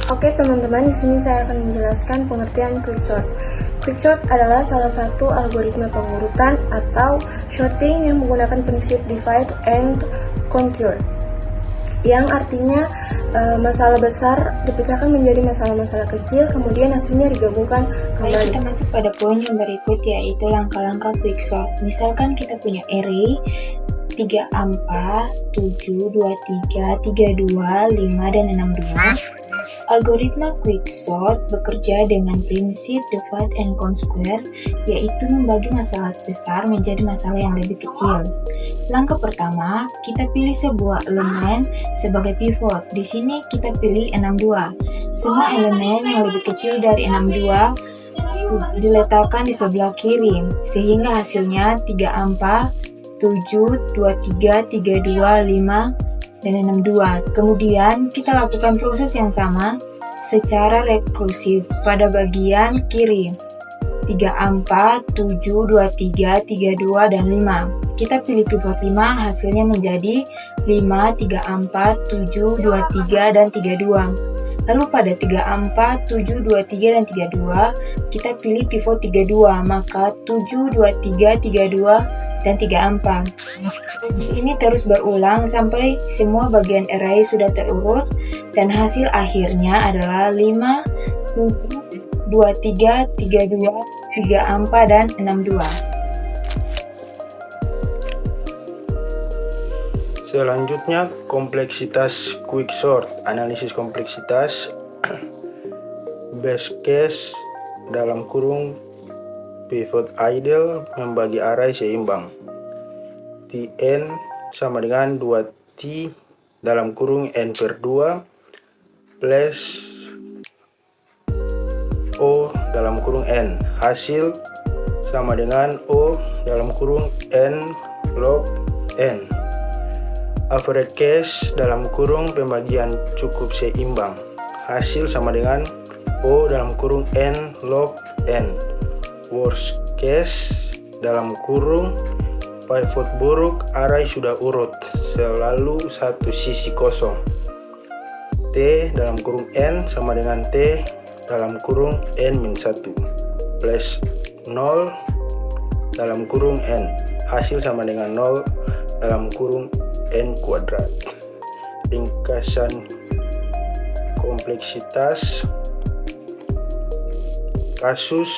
Oke teman-teman, di sini saya akan menjelaskan pengertian quicksort. Quicksort adalah salah satu algoritma pengurutan atau sorting yang menggunakan prinsip divide and conquer, yang artinya masalah besar dipecahkan menjadi masalah-masalah kecil, kemudian hasilnya digabungkan kembali. Baik, kita masuk pada poin yang berikut, yaitu langkah-langkah quicksort. Misalkan kita punya array 3 angka, 7, 23, 32, 5, dan 62. Algoritma quicksort bekerja dengan prinsip divide and conquer, yaitu membagi masalah besar menjadi masalah yang lebih kecil. Langkah pertama, kita pilih sebuah elemen sebagai pivot. Di sini kita pilih 62. Semua elemen yang lebih kecil dari 62 diletakkan di sebelah kiri, sehingga hasilnya 3 angka, 7, 23, 32, 5, dan 62. Kemudian kita lakukan proses yang sama secara rekursif pada bagian kiri. 3 angka, 7, 23, 32, dan 5. Kita pilih pivot 5, hasilnya menjadi 5, 3 angka, 7, 23, dan 32. Lalu pada 3 angka, 7, 23, dan 32, kita pilih pivot 32, maka 7, 23, 32, dan 3 angka. Ini terus berulang sampai semua bagian array sudah terurut, dan hasil akhirnya adalah 5, 7, 23, 32, 3 angka, dan 62. Selanjutnya, kompleksitas quicksort. Analisis kompleksitas base case dalam kurung pivot ideal membagi array seimbang. Tn sama dengan 2T dalam kurung n per 2 plus O dalam kurung n. Hasil sama dengan O dalam kurung n log n. Average case dalam kurung pembagian cukup seimbang. Hasil sama dengan O dalam kurung n log n. Worst case dalam kurung pivot buruk, array sudah urut, selalu satu sisi kosong. T dalam kurung n sama dengan T dalam kurung n-1 plus 0 dalam kurung n. Hasil sama dengan 0 dalam kurung n kuadrat. Ringkasan kompleksitas kasus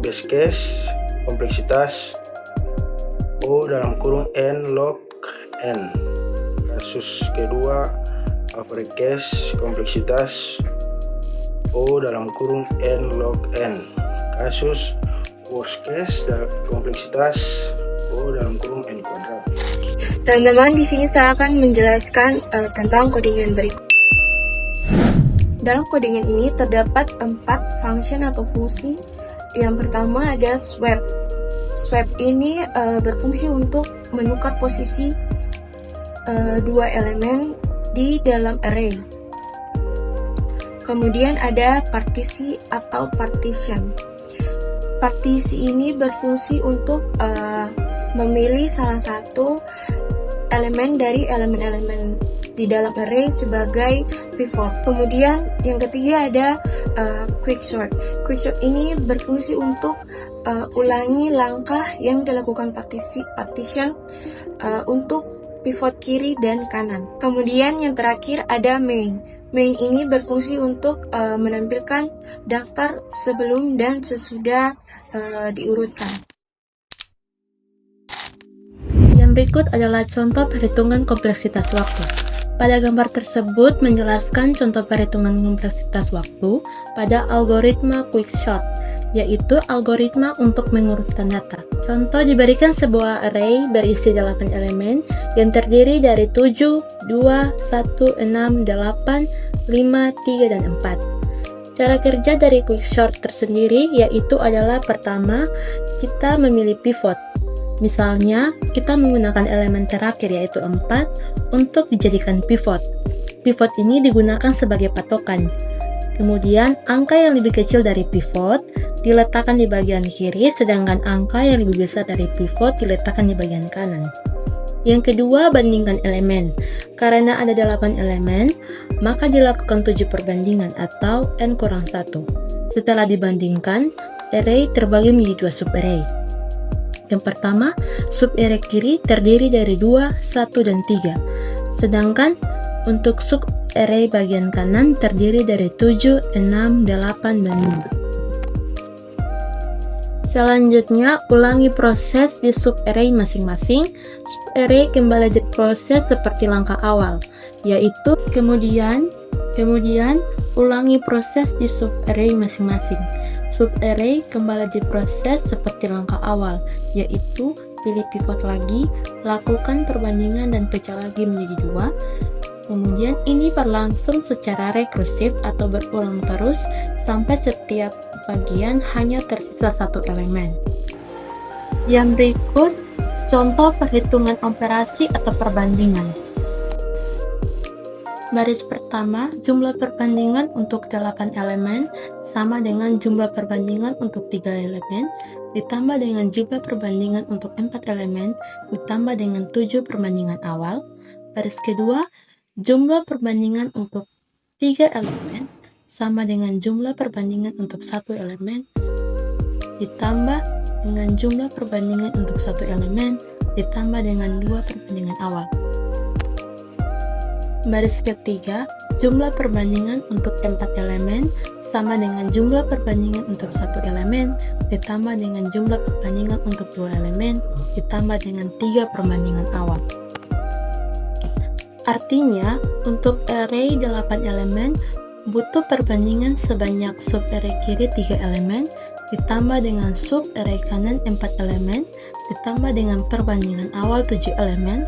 base case kompleksitas O dalam kurung n log n. Kasus kedua average case kompleksitas O dalam kurung n log n. Kasus worst case kompleksitas O dalam kurung n kuadrat. Teman-teman, di sini saya akan menjelaskan tentang codingan berikut. Dalam codingan ini terdapat 4 function atau fungsi. Yang pertama ada swap. Swap ini berfungsi untuk menukar posisi dua elemen di dalam array. Kemudian ada partisi atau partition. Partisi ini berfungsi untuk memilih salah satu elemen dari elemen-elemen di dalam array sebagai pivot. Kemudian yang ketiga ada quicksort. Quicksort ini berfungsi untuk ulangi langkah yang dilakukan partition untuk pivot kiri dan kanan. Kemudian yang terakhir ada main. Main ini berfungsi untuk menampilkan daftar sebelum dan sesudah diurutkan. Yang berikut adalah contoh perhitungan kompleksitas waktu. Pada gambar tersebut menjelaskan contoh perhitungan kompleksitas waktu pada algoritma quicksort, yaitu algoritma untuk mengurutkan data. Contoh diberikan sebuah array berisi 8 elemen yang terdiri dari 7, 2, 1, 6, 8, 5, 3, dan 4. Cara kerja dari quicksort tersendiri yaitu adalah pertama, kita memilih pivot. Misalnya, kita menggunakan elemen terakhir yaitu 4 untuk dijadikan pivot. Pivot ini digunakan sebagai patokan. Kemudian, angka yang lebih kecil dari pivot diletakkan di bagian kiri, sedangkan angka yang lebih besar dari pivot diletakkan di bagian kanan. Yang kedua, bandingkan elemen. Karena ada 8 elemen, maka dilakukan 7 perbandingan atau n-1. Setelah dibandingkan, array terbagi menjadi 2 subarray. Yang pertama, subarray kiri terdiri dari 2, 1, dan 3. Sedangkan untuk subarray bagian kanan terdiri dari 7, 6, 8, dan 5. Selanjutnya, ulangi proses di subarray masing-masing. Subarray kembali diproses seperti langkah awal, yaitu kemudian ulangi proses di subarray masing-masing. Subarray kembali diproses seperti langkah awal, yaitu pilih pivot lagi, lakukan perbandingan dan pecah lagi menjadi 2. Kemudian ini berlangsung secara rekursif atau berulang terus sampai setiap bagian hanya tersisa 1 elemen. Yang berikut contoh perhitungan operasi atau perbandingan. Baris pertama, jumlah perbandingan untuk 8 elemen sama dengan jumlah perbandingan untuk 3 elemen, ditambah dengan jumlah perbandingan untuk 4 elemen, ditambah dengan 7 perbandingan awal. Baris kedua, jumlah perbandingan untuk 3 elemen sama dengan jumlah perbandingan untuk 1 elemen, ditambah dengan jumlah perbandingan untuk 1 elemen, ditambah dengan 2 perbandingan awal. Baris ketiga, jumlah perbandingan untuk 4 elemen sama dengan jumlah perbandingan untuk 1 elemen, ditambah dengan jumlah perbandingan untuk 2 elemen, ditambah dengan 3 perbandingan awal. Artinya, untuk array 8 elemen, butuh perbandingan sebanyak subarray kiri 3 elemen, ditambah dengan subarray kanan 4 elemen, ditambah dengan perbandingan awal 7 elemen.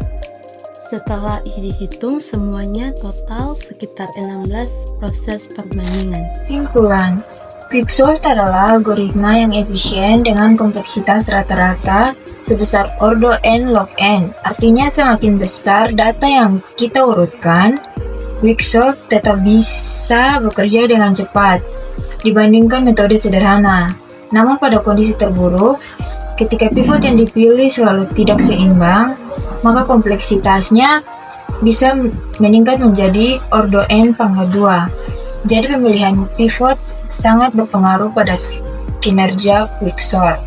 Setelah dihitung semuanya total sekitar 16 proses perbandingan. Simpulan, Quicksort adalah algoritma yang efisien dengan kompleksitas rata-rata sebesar ordo n log n. Artinya semakin besar data yang kita urutkan, Quicksort tetap bisa bekerja dengan cepat dibandingkan metode sederhana. Namun pada kondisi terburuk, ketika pivot yang dipilih selalu tidak seimbang, maka kompleksitasnya bisa meningkat menjadi ordo n pangkat 2. Jadi pemilihan pivot sangat berpengaruh pada kinerja Quicksort.